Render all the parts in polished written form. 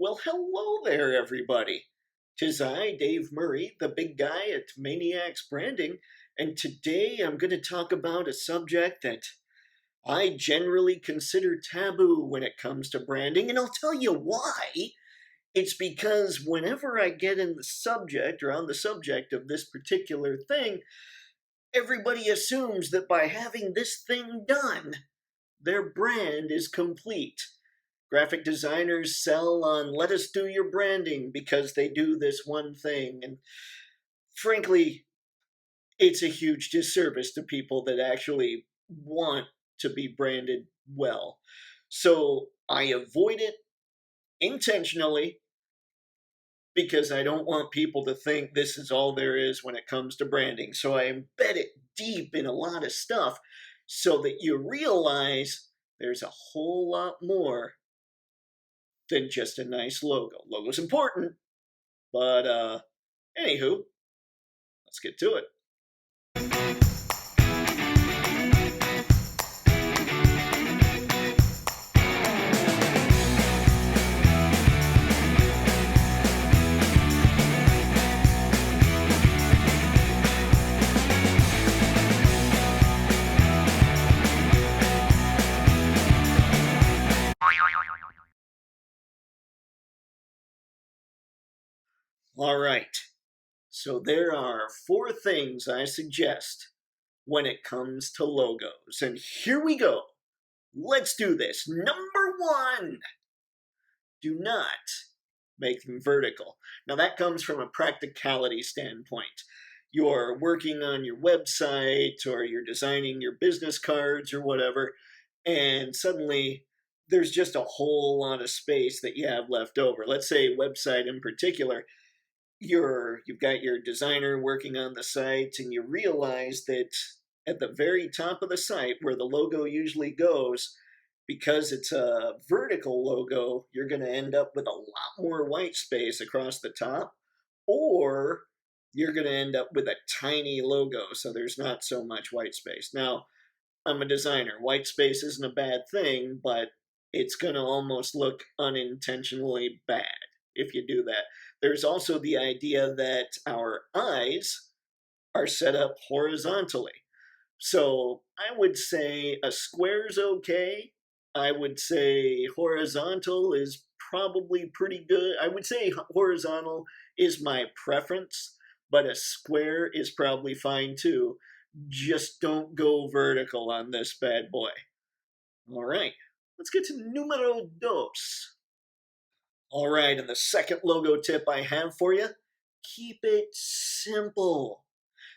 Well, hello there, everybody. 'Tis I, Dave Murray, the big guy at Mayniax Branding, and today I'm going to talk about a subject that I generally consider taboo when it comes to branding, and I'll tell you why. It's because whenever I get in the subject or on the subject of this particular thing, everybody assumes that by having this thing done, their brand is complete. Graphic designers sell on let us do your branding because they do this one thing. And frankly, it's a huge disservice to people that actually want to be branded well. So I avoid it intentionally because I don't want people to think this is all there is when it comes to branding. So I embed it deep in a lot of stuff so that you realize there's a whole lot more than just a nice logo. Logo's important, but anywho, let's get to it. All right. So there are four things I suggest when it comes to logos. And here we go. Let's do this. Number one, do not make them vertical. Now, that comes from a practicality standpoint. You're working on your website or you're designing your business cards or whatever, and suddenly there's just a whole lot of space that you have left over. Let's say website in particular, you've got your designer working on the site and you realize that at the very top of the site where the logo usually goes, because it's a vertical logo, you're going to end up with a lot more white space across the top, or you're going to end up with a tiny logo, so there's not so much white space. Now, I'm a designer. White space isn't a bad thing, but it's going to almost look unintentionally bad if you do that. There's also the idea that our eyes are set up horizontally. So I would say a square's okay. I would say horizontal is probably pretty good. I would say horizontal is my preference, but a square is probably fine too. Just don't go vertical on this bad boy. All right, let's get to numero dos. All right, and the second logo tip I have for you, keep it simple.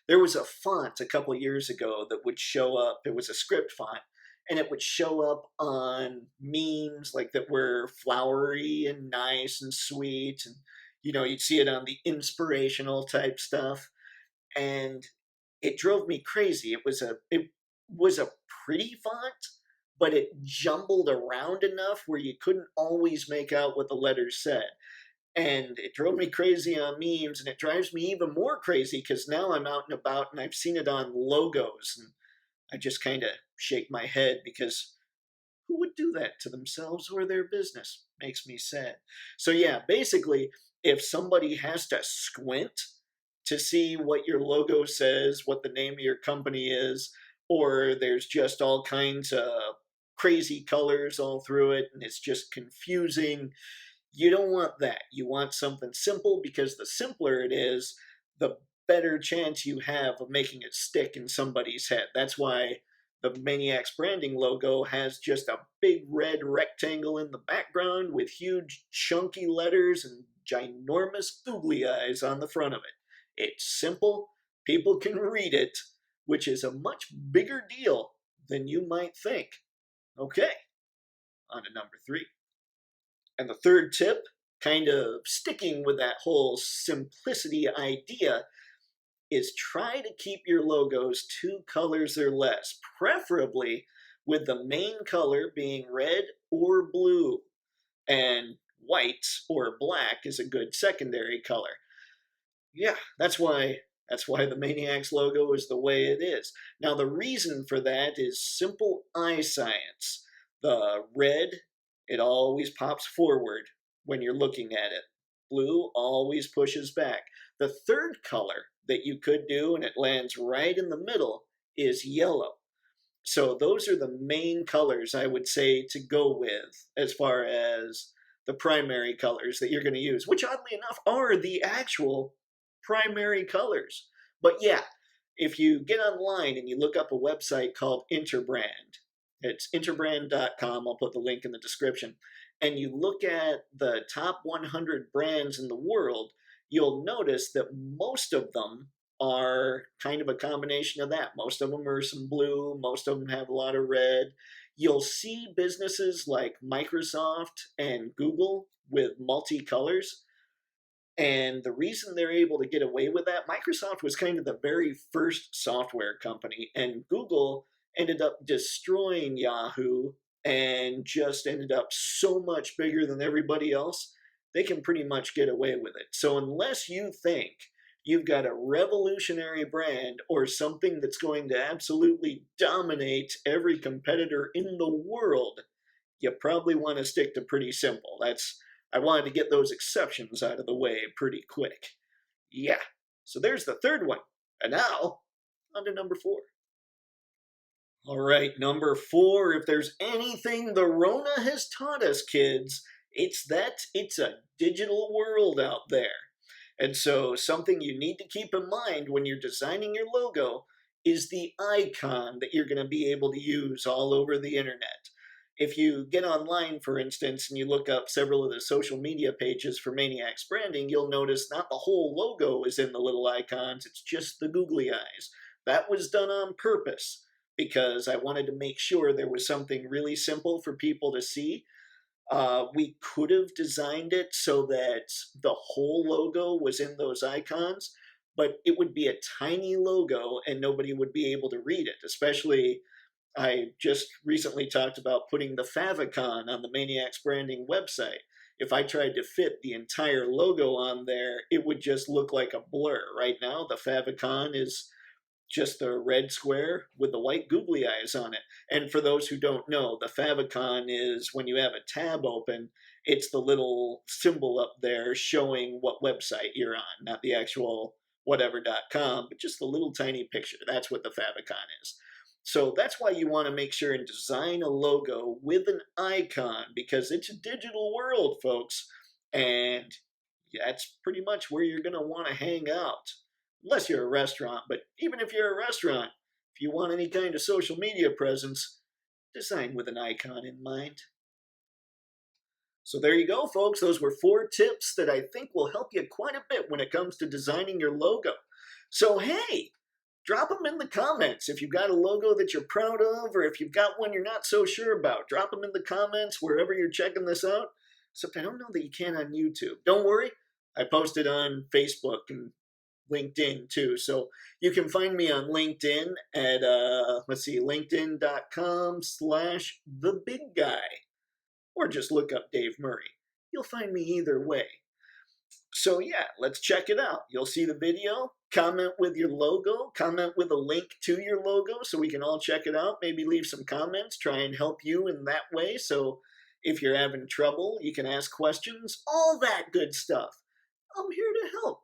There was a font a couple years ago that would show up. It was a script font, and it would show up on memes like that were flowery and nice and sweet, and you'd see it on the inspirational type stuff, and it drove me crazy. It was a pretty font, but it jumbled around enough where you couldn't always make out what the letters said. And it drove me crazy on memes, and it drives me even more crazy because now I'm out and about and I've seen it on logos, and I just kind of shake my head because who would do that to themselves or their business? Makes me sad. So, yeah, basically, if somebody has to squint to see what your logo says, what the name of your company is, or there's just all kinds of crazy colors all through it and it's just confusing, you don't want that. You want something simple because the simpler it is, the better chance you have of making it stick in somebody's head. That's why the Mayniax branding logo has just a big red rectangle in the background with huge chunky letters and ginormous googly eyes on the front of it. It's simple, people can read it, which is a much bigger deal than you might think. Okay, on to number three. And the third tip, kind of sticking with that whole simplicity idea, is try to keep your logos two colors or less, preferably with the main color being red or blue, and white or black is a good secondary color. Yeah, that's why the Mayniax logo is the way it is. Now the reason for that is simple eye science. The red, it always pops forward when you're looking at it. Blue always pushes back. The third color that you could do, and it lands right in the middle, is yellow. So those are the main colors I would say to go with as far as the primary colors that you're going to use, which oddly enough are the actual primary colors. But yeah, if you get online and you look up a website called Interbrand, it's interbrand.com, I'll put the link in the description, and you look at the top 100 brands in the world, you'll notice that most of them are kind of a combination of that. Most of them are some blue, most of them have a lot of red. You'll see businesses like Microsoft and Google with multicolors. And the reason they're able to get away with that, Microsoft was kind of the very first software company, and Google ended up destroying Yahoo and just ended up so much bigger than everybody else, they can pretty much get away with it. So unless you think you've got a revolutionary brand or something that's going to absolutely dominate every competitor in the world, you probably want to stick to pretty simple. I wanted to get those exceptions out of the way pretty quick. Yeah, so there's the third one. And now, on to number 4. All right, number 4, if there's anything the Rona has taught us, kids, it's that it's a digital world out there. And so something you need to keep in mind when you're designing your logo is the icon that you're going to be able to use all over the internet. If you get online, for instance, and you look up several of the social media pages for Mayniax branding, you'll notice not the whole logo is in the little icons, it's just the googly eyes. That was done on purpose because I wanted to make sure there was something really simple for people to see. We could have designed it so that the whole logo was in those icons, but it would be a tiny logo and nobody would be able to read it. Especially, I just recently talked about putting the favicon on the Mayniax branding website. If I tried to fit the entire logo on there, it would just look like a blur. Right now, the favicon is just the red square with the white googly eyes on it. And for those who don't know, the favicon is when you have a tab open, it's the little symbol up there showing what website you're on, not the actual whatever.com, but just the little tiny picture. That's what the favicon is. So that's why you want to make sure and design a logo with an icon, because it's a digital world, folks. And that's pretty much where you're going to want to hang out. Unless you're a restaurant, but even if you're a restaurant, if you want any kind of social media presence, design with an icon in mind. So there you go, folks. Those were 4 tips that I think will help you quite a bit when it comes to designing your logo. So hey, drop them in the comments. If you've got a logo that you're proud of, or if you've got one you're not so sure about, drop them in the comments wherever you're checking this out. Except I don't know that you can on YouTube. Don't worry, I posted on Facebook and LinkedIn too. So you can find me on LinkedIn at, linkedin.com/thebigguy, or just look up Dave Murray. You'll find me either way. So yeah, let's check it out. You'll see the video, comment with your logo, comment with a link to your logo so we can all check it out. Maybe leave some comments, try and help you in that way. So if you're having trouble, you can ask questions, all that good stuff. I'm here to help.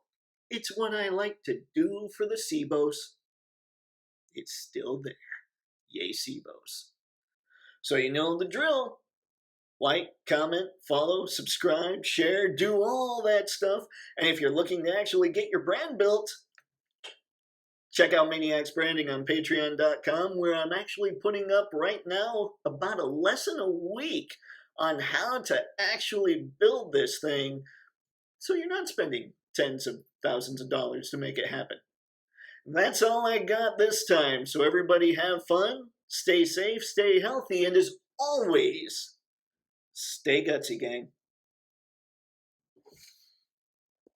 It's what I like to do for the SIBOs. It's still there. Yay, SIBOs. So you know the drill. Like, comment, follow, subscribe, share, do all that stuff. And if you're looking to actually get your brand built, check out Mayniax Branding on patreon.com, where I'm actually putting up right now about a lesson a week on how to actually build this thing so you're not spending tens of thousands of dollars to make it happen. That's all I got this time, so everybody have fun, stay safe, stay healthy, and as always, stay gutsy, gang.